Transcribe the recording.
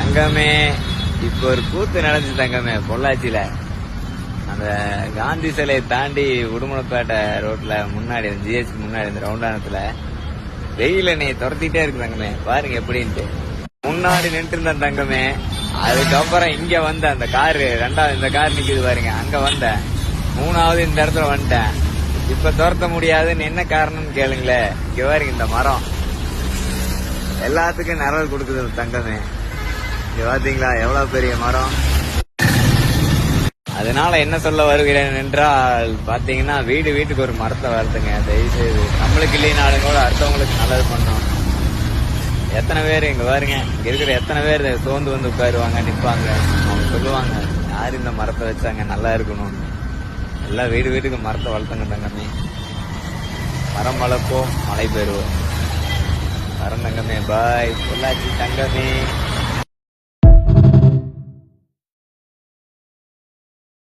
தங்கமே, இப்ப ஒரு கூத்து நடந்துச்சு தங்கமே பொள்ளாச்சியில. அந்த காந்தி சிலையை தாண்டி உடுமலைப்பேட்டை ரோட்ல முன்னாடி ஜிஹெச் முன்னாடி இந்த ரவுண்டானத்துல வெயில நீ துரத்திட்டே இருக்கு தங்கமே. பாருங்க எப்படின்ட்டு. முன்னாடி நின்று இருந்த தங்கமே, அதுக்கப்புறம் இங்க வந்த அந்த காரு ரெண்டாவது இந்த கார் நிக்குது பாருங்க, அங்க வந்த மூணாவது இந்த இடத்துல வந்துட்டேன். இப்ப துரத்த முடியாதுன்னு என்ன காரணம்னு கேளுங்களே. இங்க பாருங்க இந்த மரம் எல்லாத்துக்கும் நிழல் கொடுக்குது தங்கமே. இங்க பாத்தீங்களா எவ்வளவு பெரிய மரம். அதனால என்ன சொல்ல வருகிறேன் என்றால் பாத்தீங்கன்னா வீட்டுக்கு ஒரு மரத்தை வளர்த்துங்க தயவு செய்து. நம்மளுக்கு இல்லைனாலும் கூட அடுத்தவங்களுக்கு நல்லது பண்ணோம். எத்தனை பேர் இங்க பாருங்க, இங்க இருக்கிற எத்தனை பேர் சோர்ந்து வந்து உட்காருவாங்க நிப்பாங்க. அவங்க சொல்லுவாங்க யாரு இந்த மரத்தை வச்சாங்க நல்லா இருக்கணும். எல்லாம் வீட்டுக்கு மரத்தை வளர்த்துங்க தங்கமே. மரம் வளர்ப்போம், மழை பெறுவோம். மரம் தங்கமே. பாய் பொள்ளாச்சி தங்கமே.